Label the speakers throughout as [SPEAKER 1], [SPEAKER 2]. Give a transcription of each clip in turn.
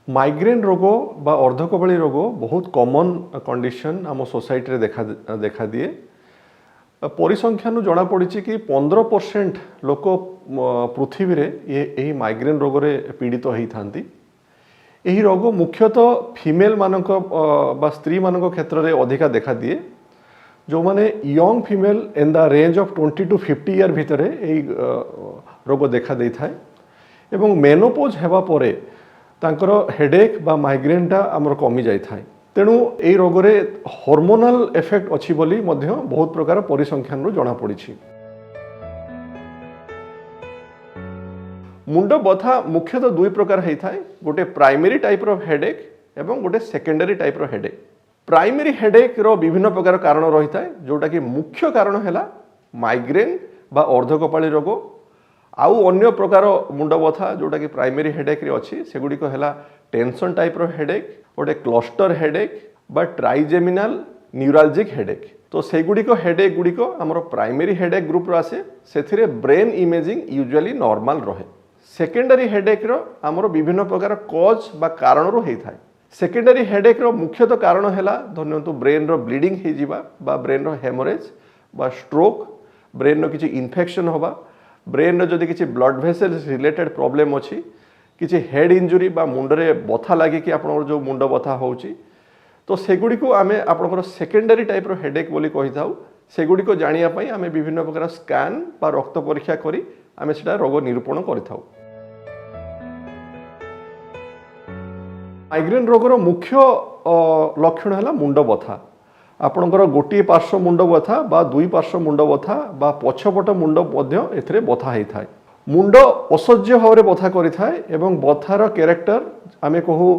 [SPEAKER 1] Migraine रोग बा अर्धकपाली रोग बहुत कॉमन कंडीशन आम सोसाइटी रे देखा दिए। परिसंख्यानु जना पड़ी कि 15% लोक पृथ्वी रे यही माइग्रेन रोग रे पीड़ित होता। यही रोग मुख्यतः फीमेल मानक बा स्त्री मानक क्षेत्र में अधिका देखा दिए। जो माने young female in the range of 20 to 50 year भितर यही रोग देखा दे थाए एवं मेनोपोज हेबा परे तांकर हेडेक बा माइग्रेनटा आमर कमी जाई थाए। तेणु यही रोग रे हार्मोनल इफेक्ट अच्छी बोली मध्य बहुत प्रकार परिसंख्यान जना पड़ी। मुंड बथा मुख्यतः दुई प्रकार होता है, गोटे प्राइमरी टाइप रो हेडेक एवं गोटे सेकेंडरी टाइप रो हेडेक। प्राइमरी हेडेक रो विभिन्न प्रकार कारण रही है, जोटा कि मुख्य कारण है माइग्रेन बा अर्धकपाली रोग। आउ अन्य प्रकार मुंड बथा जोटा कि प्राइमरी हेडेक रे अच्छी सेगुड़िक है टेंशन टाइप रो हेडेक, गोटे क्लस्टर हेडेक बा ट्राइजेमिनाल न्यूरालजिक हेडेक। तो सेगुड़िक हेडेक गुड़िक आमर प्राइमरी हेडेक ग्रुप आसे, से ब्रेन इमेजिंग यूजुअली नॉर्मल रहे। सेकेंडरी हेडेक रो आमर विभिन्न प्रकार कॉज बा कारण रो होता है। सेकेंडरी हेडेक रो मुख्यतः कारण है धरतु ब्रेन रो ब्लीडिंग हो जिबा बा ब्रेन रो हेमोरेज बा स्ट्रोक, ब्रेन रो किछि इन्फेक्शन होबा, ब्रेन रो जदि किछि ब्लड वेसल्स रिलेटेड प्रॉब्लम अछि, किछि हेड इंजुरी बा मुंडरे बथा लागे कि आपन जो मुंड बथा होउछि, तो सेगुडी को आमे आपनकर सेकेंडरी टाइप रो हेडेक बोली कहि थाउ। सेगुडी को जानिया पई आमे विभिन्न प्रकार स्कैन बा रक्त परीक्षा करी आमे सेटा रोग निरूपण करि थाउ। माइग्रेन रोगर मुख्य लक्षण है मुंड बथा। आपणकर गोटे पार्श्व मुंड बथा बा दुई पार्श्व मुंड बथा बा पछपट मुंड मध्य एथिरे बथा होता है। मुंड असह्य भाव बथा करिथाए एवं बथार कैरेक्टर आमे कहू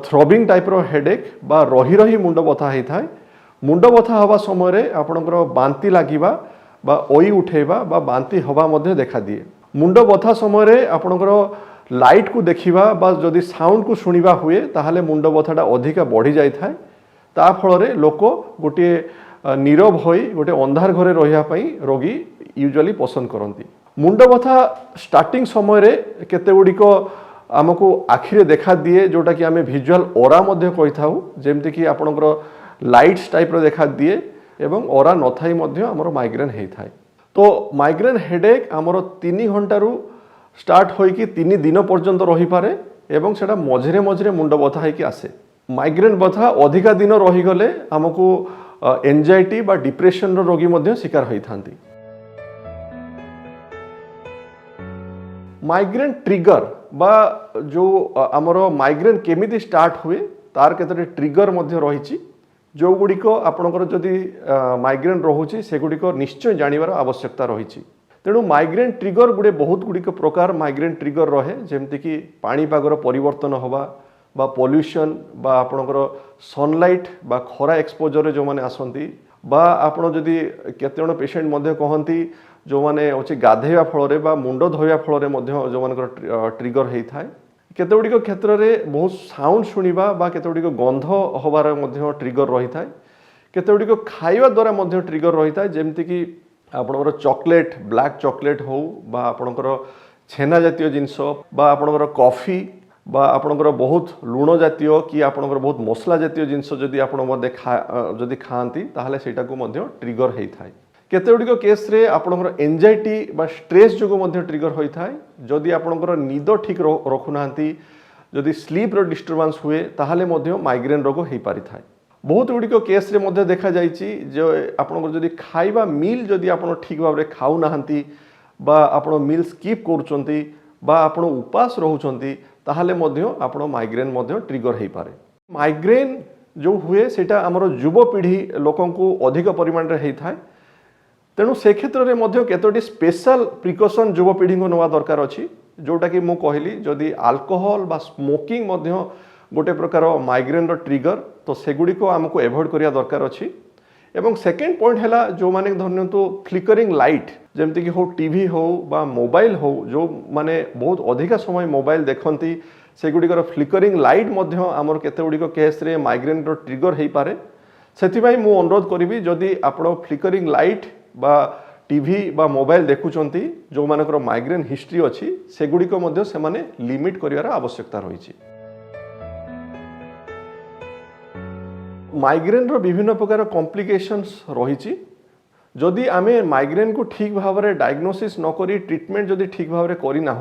[SPEAKER 1] थ्रबिंग टाइप रो हेडेक बा रही रही मुंड बथा होता है। मुंड बथा हवा समय आपणकर बांती लागिबा बा ओई उठेबा बा बांती हवा मध्य देखा दिए। मुंड बथा समय आपणकर लाइट को देखिबा बा जदि साउंड को सुनिबा हुए ताहले मुंड बथाटा अधिका बढ़ी जाई थाए। ता फଳରେ लोक गोटे नीरव होई गोटे अंधार घरे रहिया पई रोगी यूजुअली पसंद करती। मुंड बथा स्टार्टिंग समय रे केते गुड़िक आमको आखिरे देखा दिए, जोटा कि आमे विजुअल ओरा मध्य कहि थाउ, जेमति कि आपणकर लाइट्स टाइप रो देखा दिए एवं ओरा न थाई मध्य हमर माइग्रेन हेई थाए। तो माइग्रेन हेडेक हमर 3 घंटा रु स्टार्ट होई कि 3 दिन पर्यंत रही पारे एवं सेटा मझिरे मझिरे मुंड बथा होई कि आसे। माइग्रेन बथा अधिका दिन रही गले हमको एंजाइटी बा डिप्रेशन रो रोगी मध्य शिकार होई थांती। माइग्रेन ट्रिगर बा जो आमर माइग्रेन केमिति स्टार्ट हुए तार केतरे ट्रिगर मध्य रही, जो गुड़िक आपणकर जदि माइग्रेन रोचे से गुड़िक निश्चय जानिबार आवश्यकता रही। तेणु माइग्रेन ट्रिगर गुड़े बहुत गुड़िक प्रकार माइग्रेन ट्रिगर रहे, जेमति कि पाणीपागर परिवर्तन होबा बा पॉल्यूशन बा आपणकर सनलाइट बा खरा एक्सपोजर रे जो माने आसंती बा आपण जदि केते जण पेशेंट मध्य कहंती जो माने अछि गाधेया फल रे बा मुंड धोया फल रे मध्य जो मानकर ट्रिगर हेई थाए। केते गुड़िक क्षेत्र रे बहुत साउंड सुनिबा बा केते गुड़िक गंध होबार मध्य ट्रिगर रही थाए। केते गुड़िक खाइबा द्वारा मध्य ट्रिगर रही थाए, जेमति कि आपणकर चॉकलेट ब्लैक चॉकलेट हो बा आपणकर छेना जातीय जिनस बा आपणकर कॉफी बा आपणकर बहुत लुण जातीय कि आपणकर बहुत मसला जातीय जिनस जदि आपण मध्य जदि खाती ताहले सेटा को मध्य ट्रिगर हेई थाए। केते गुड़िक केस रे आपणकर एंजाइटी बा स्ट्रेस जो मध्य ट्रिगर होई थाए। जदि आपणकर निद ठीक रखु नांती, जदि स्लीप रो डिस्टर्बेंस हुए ताहले मध्य माइग्रेन रोग हेई पारि थाए। बहुत गुड़िक केस रे मध्य देखा जाइछि जो आपणकर जदि खाइबा मील जदि आपण ठीक भाव रे खाउ नाहंती बा आपण मील स्किप करूचंती बा आपण उपास रहउचंती ताहले मध्य आपण माइग्रेन मध्य ट्रिगर हेई पारे। माइग्रेन जो हुए सेटा हमर युवपीढ़ी लोकन को अधिक परिमाण रे हेई थाए। तेणु से क्षेत्र में मध्य केतोटी स्पेशल प्रिकॉशन युवपीढ़ी को नवा दरकार अछि, जोटा कि मु कहली जदि अल्कोहल बा स्मोकिंग मध्य गोटे प्रकार माइग्रेन रो ट्रिगर, तो सेगुड़ी को आमको एवॉइड करिया दरकार अछि। एवं सेकेंड पॉइंट है जो माने धरनियंतु फ्लिकरिंग लाइट जेमति कि हो टीवी हो बा मोबाइल हो, जो माने बहुत अधिका समय मोबाइल देखंती सेगुड़िकर फ्लिकरिंग लाइट मध्य आमर केते गुड़िक केस रे माइग्रेन रो ट्रिगर हेई पारे। सेथिबाई मु अनुरोध करिवि जदि आपण फ्लिकरिंग लाइट बा टीवी बा मोबाइल देखुचंती जो मानकर माइग्रेन हिस्ट्री अछि सेगुड़िक मध्य से माने लिमिट करिवार आवश्यकता रही। माइग्रेन रो विभिन्न प्रकार कॉम्प्लिकेशंस रही जदि आमे माइग्रेन को ठीक भाव में डायग्नोसिस न करी ट्रीटमेंट जदि ठीक भाव में करना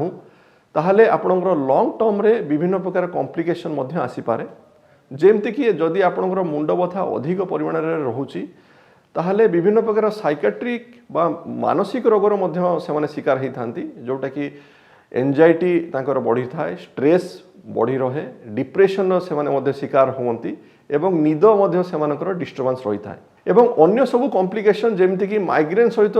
[SPEAKER 1] ताहले आपणकर लॉन्ग टर्म रे विभिन्न प्रकार कॉम्प्लिकेशन मध्य आसी पारे जेमती कि जदि आपणकर मुंड बथा अधिक परिमाण रे रहुची ताहले विभिन्न प्रकार साइकेट्रिक बा मानसिक रोगर मध्य सेमाने शिकार होई थांती जोटा कि एंजाइटी तांकर बढ़ी थाए स्ट्रेस बढ़ी रहे डिप्रेशन सेमाने मध्य शिकार होती एवं निद मध्य सेमानकर डिस्टर्बेंस रही थाए एवं अन्य सब कॉम्प्लिकेशन जेमती कि माइग्रेन सहित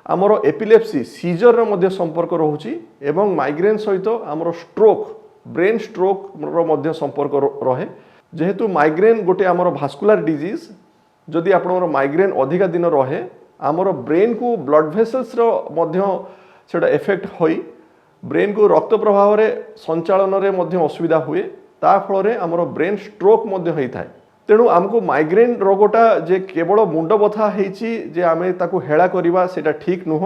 [SPEAKER 1] आमर एपिलेप्सी सीजर मध्य संपर्क रहुची एवं माइग्रेन सहित आमर स्ट्रोक ब्रेन स्ट्रोक मध्य संपर्क रहे जेहेतु माइग्रेन गोटे आमर भास्कुलर डिजीज जदि आपनकर माइग्रेन अधिका दिन रहे आमर ब्रेन को ब्लड भेसल्स मध्य सेटा इफेक्ट होई ब्रेन को रक्त प्रवाह रे संचालन रे मध्य असुविधा हुए ता फल रे आमर ब्रेन स्ट्रोक मध्य होई थाए तेणु आमको माइग्रेन रोगटा जे केवल मुंड बथा हेची जे आमे ताकू हेला करिबा सेटा ठीक नुह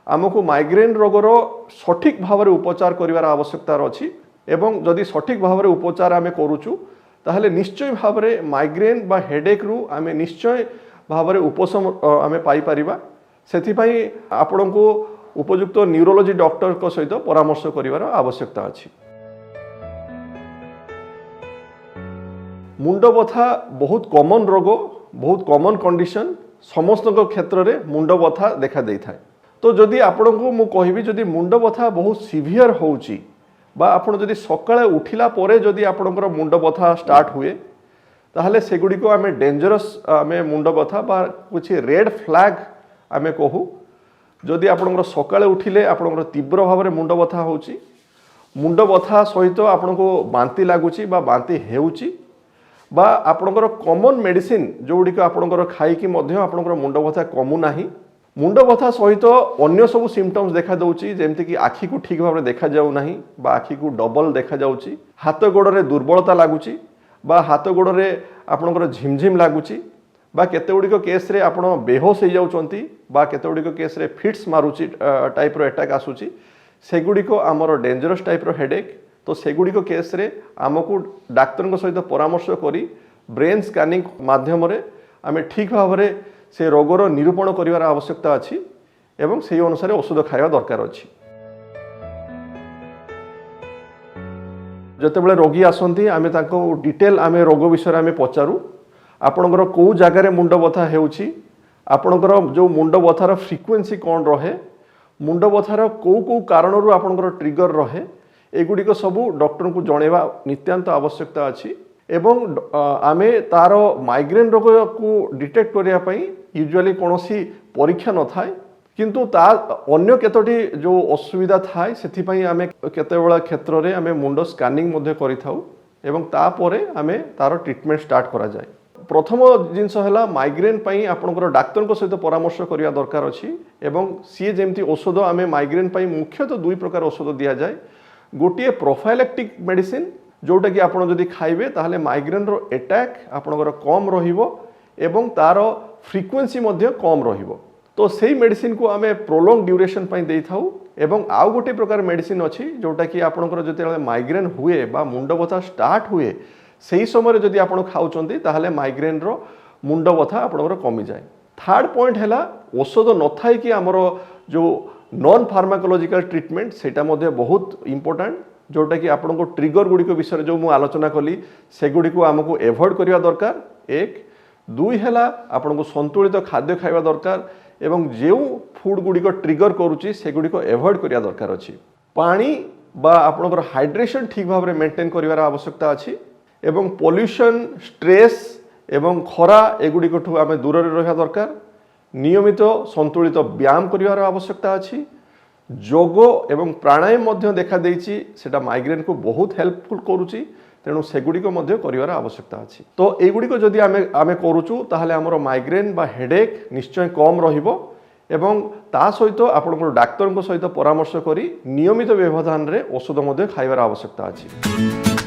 [SPEAKER 1] आमको माइग्रेन रोगर सठिक भाव में उपचार करिवार आवश्यकता अछि एवं जदि सठिक भाव में उपचार आमे करूचु ताहले निश्चय भाव में माइग्रेन बा हेडेक रु आमे निश्चय भाव में उपशम आमे पाई परिबा सेथि पई आपनको उपयुक्त न्यूरोलॉजी डॉक्टर को सहित परामर्श करिवार आवश्यकता अछि। मुंड बथा बहुत कॉमन रोग बहुत कॉमन कंडीशन समस्त क्षेत्र में मुंड बथा देखा दे थाए तो जदि आपण को मु कहबी जदि मुंड बथा बहुत सिवियर होउची बा आपण जदि सकाळे उठिला परे जदि आपणकर मुंड बथा स्टार्ट हुए ताहले सेगुडी को आमे डेंजरस आमे मुंड बथा बा कुछ रेड फ्लैग आमे कहू जदि आपणकर सकाळे उठिले आपणकर तीव्र भाव में मुंड बथा होउची मुंड बथा सहित आपनको बांती लागुची बा बांती हेउची बा आपणकर कॉमन मेडिसिन जोड़िक आपणकर खाइकी मध्य आपणकर मुंड बथा कमु नाही मुंड बथा सहित अन्य सब सिम्पटम्स देखा दउची जेमति कि आखि को ठीक भाव में देखा जाउ नाही बा आखि को डबल देखा जाउची हाथ गोड़ रे दुर्बलता लागुची बा हाथ गोड़ रे आपणकर झिमझिम लागुची बा केते गुड़िक केस रे आपण बेहोश हो जाउचंती बा केते गुड़िक केस रे फिट्स मारुची टाइप रो अटैक आसुची सेगुड़िक आमर डेंजरस टाइप रो हेडेक तो सेगुड़िक केस रे आमको डाक्तर सहित परामर्श करी ब्रेन स्कैनिंग माध्यम रे आमे ठीक भाव में से रोगर निरूपण करिवार आवश्यकता अछि एवं से अनुसार औषध खाଇବା दरकार अछि। जतेबेले रोगी आसंती आमे ताको डिटेल आमे रोग विषय आमे पचारू आपणकर को जगार मुंड बथा हेउची आपणकर जो मुंड बथार फ्रिक्वेन्सी कौन रहे मुंड बथार को कारणरू आपणकर ट्रिगर रहे एगुड़िक सबू डॉक्टर को जणेवा नित्यांत आवश्यकता अछि एवं आमे तार माइग्रेन रोग को डिटेक्ट करिया पई यूजुअली कोनोसी परीक्षा न थाए किंतु ता अन्य केतोटी जो असुविधा थाए सेथि पई आमे केतेबेला क्षेत्र रे आमे मुंड स्कैनिंग मध्ये करिथाउ एवं ता परे आमे तार ट्रीटमेंट स्टार्ट करा जाय। प्रथम जिनस है माइग्रेन पई आपणकर डाक्तर को सहित परामर्श करिया दरकार अछि एवं सी जेमती औषध आमे माइग्रेन पई मुख्यतः दुई प्रकार औषध दिया जाय गोटे प्रोफाइलेक्टिक मेडिसिन जोटा कि आपड़ जदि खाइबे ताहले माइग्रेन रो अटैक आपणकर कम रहिबो एवं तार फ्रिक्वेन्सी मध्य कम रहिबो तो सेही मेडिसिन को आमे प्रोलॉन्ग ड्यूरेशन पई देई थाउ एवं आउ गोटे प्रकार मेडिसिन अछि जोटा कि आपणकर जते माइग्रेन हुए बा मुंड बथा स्टार्ट हुए सेही समय जदि आपण खाउचंती ताहले माइग्रेन रो मुंड बथा आपणकर कमी जाए। थर्ड पॉइंट हैला औषध न थाई कि हमर जो नॉन फार्माकोलॉजिकल ट्रीटमेंट सेटा मध्य बहुत इंपोर्टेंट जोटा कि आपण को ट्रिगर गुड़ी विषय जो मुझे आलोचना कली सेगुड़ी को आमको एवॉइड करिया दरकार एक दुई हैला आपण को संतुलित खाद्य खाइबा दरकार एवं जो फूड गुड़ी ट्रिगर करूची सेगुड़ी को एवॉइड करिया दरकार अछि पानी बा आपणकर हाइड्रेशन ठीक भाव में मेंटेन करिवार आवश्यकता अछि एवं पोल्यूशन स्ट्रेस एवं खरा एगुड़ी ठू आमे दूर रहा दरकार नियमित संतुलित व्यायाम करिवार आवश्यकता अछि जोग एवं प्राणायाम मध्य देखा देइछि सेटा माइग्रेन को बहुत हेल्पफुल करूची तेणु सेगुड़ी को मध्य करिवार आवश्यकता अछि तो एगुड़ी को जदि आमे करूचु ताहले हमर माइग्रेन बा हेडेक निश्चय कम रहिबो एवं ता सहित आपन डाक्तर सहित परामर्श करी नियमित व्यवधान रे औषध मध्य खाइबार आवश्यकता अछि।